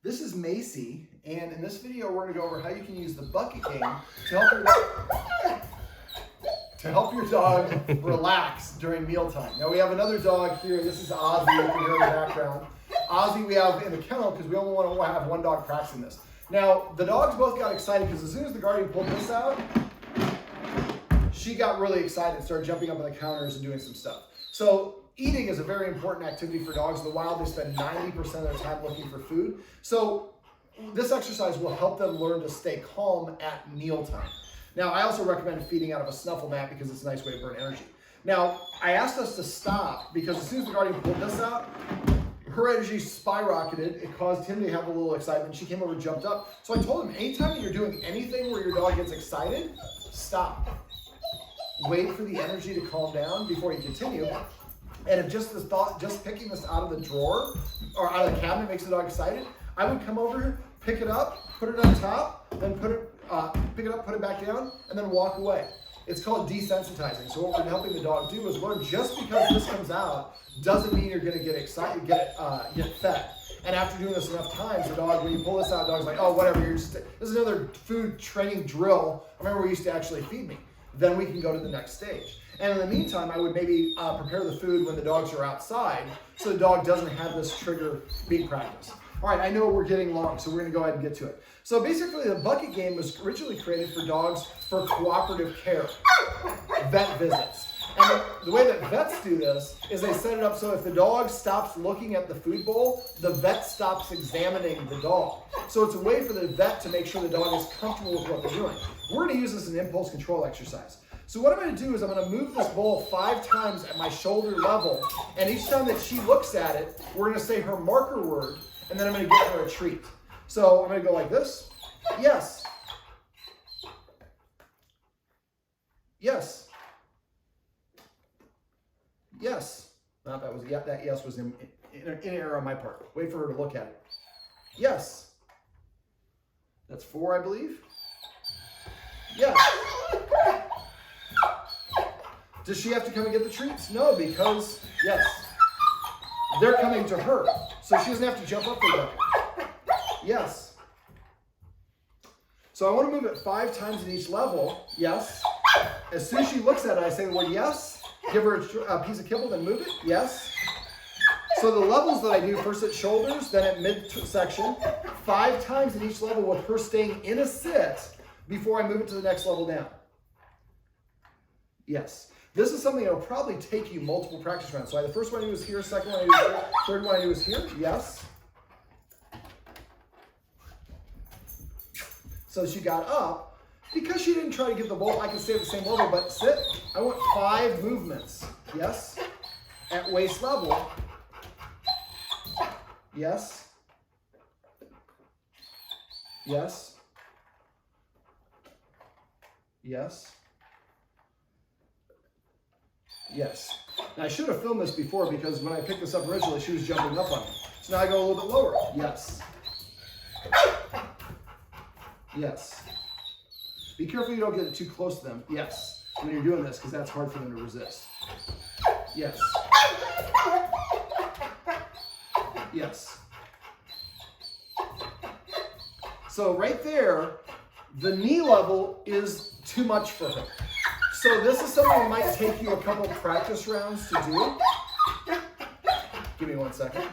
This is Macy, and in this video we're going to go over how you can use the bucket game to help your dog relax during mealtime. Now we have another dog here. This is Ozzy, you can hear in the background. Ozzy we have in the kennel because we only want to have one dog practicing this. Now the dogs both got excited because as soon as the guardian pulled this out, she got really excited and started jumping up on the counters and doing some stuff. So eating is a very important activity for dogs. In the wild, they spend 90% of their time looking for food. So this exercise will help them learn to stay calm at mealtime. Now, I also recommend feeding out of a snuffle mat because it's a nice way to burn energy. Now, I asked us to stop because as soon as the guardian pulled this out, her energy skyrocketed. It caused him to have a little excitement. She came over and jumped up. So I told him, anytime that you're doing anything where your dog gets excited, stop. Wait for the energy to calm down before you continue. And if just the thought, just picking this out of the drawer or out of the cabinet makes the dog excited, I would come over here, pick it up, put it on top, then pick it up, put it back down, and then walk away. It's called desensitizing. So what we're helping the dog do is learn just because this comes out doesn't mean you're going to get excited, get fed. And after doing this enough times, the dog, when you pull this out, the dog's like, oh, whatever, this is another food training drill. I remember we used to actually feed me. Then we can go to the next stage. And in the meantime, I would maybe prepare the food when the dogs are outside so the dog doesn't have this trigger being practiced. All right, I know we're getting long, so we're gonna go ahead and get to it. So basically, the bucket game was originally created for dogs for cooperative care, vet visits. And the way that vets do this is they set it up so if the dog stops looking at the food bowl, the vet stops examining the dog. So it's a way for the vet to make sure the dog is comfortable with what they're doing. We're gonna use this as an impulse control exercise. So what I'm gonna do is I'm gonna move this bowl 5 times at my shoulder level, and each time that she looks at it, we're gonna say her marker word, and then I'm gonna give her a treat. So I'm gonna go like this. Yes. Yes. Yes. Not that was, yeah, that yes was in error on my part. Wait for her to look at it. Yes. That's 4, I believe. Yes. Does she have to come and get the treats? No, because, yes, they're coming to her. So she doesn't have to jump up for them. Yes. So I want to move it 5 times at each level. Yes. As soon as she looks at it, I say the word yes. Give her a piece of kibble, then move it. Yes. So the levels that I do, first at shoulders, then at midsection, 5 times at each level with her staying in a sit before I move it to the next level down. Yes. This is something that will probably take you multiple practice rounds. So the first one I do is here, second one I do is here, third one I do is here. Yes. So she got up. Because she didn't try to get the bowl, I can stay at the same level, but sit. I want 5 movements. Yes. At waist level. Yes. Yes. Yes. Yes. Now I should have filmed this before because when I picked this up originally, she was jumping up on me. So now I go a little bit lower. Yes. Yes. Be careful you don't get it too close to them. Yes. When you're doing this, because that's hard for them to resist. Yes. Yes. So right there, the knee level is too much for her. So this is something that might take you a couple practice rounds to do. Give me 1 second.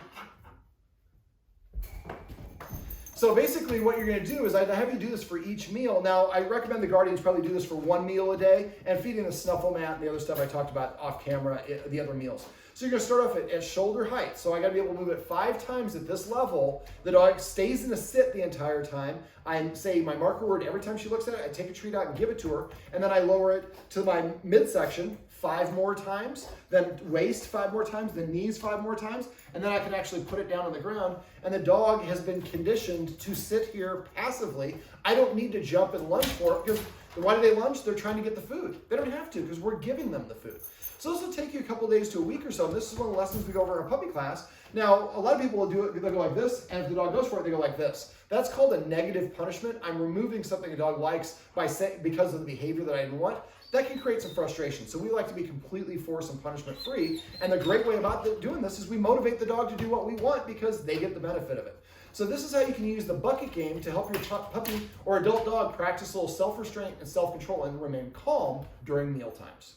So basically what you're gonna do is I have you do this for each meal. Now I recommend the guardians probably do this for 1 meal a day and feeding the snuffle mat and the other stuff I talked about off camera, the other meals. So you're gonna start off at shoulder height. So I gotta be able to move it 5 times at this level. The dog stays in a sit the entire time. I say my marker word every time she looks at it, I take a treat out and give it to her. And then I lower it to my midsection 5 more times, then waist 5 more times, then knees 5 more times. And then I can actually put it down on the ground. And the dog has been conditioned to sit here passively. I don't need to jump and lunge for it because why do they lunge? They're trying to get the food. They don't have to because we're giving them the food. So this will take you a couple days to a week or so. And this is one of the lessons we go over in our puppy class. Now, a lot of people will do it, they'll go like this, and if the dog goes for it, they go like this. That's called a negative punishment. I'm removing something a dog likes because of the behavior that I didn't want. That can create some frustration. So we like to be completely force and punishment free. And the great way about doing this is we motivate the dog to do what we want because they get the benefit of it. So this is how you can use the bucket game to help your puppy or adult dog practice a little self-restraint and self-control and remain calm during meal times.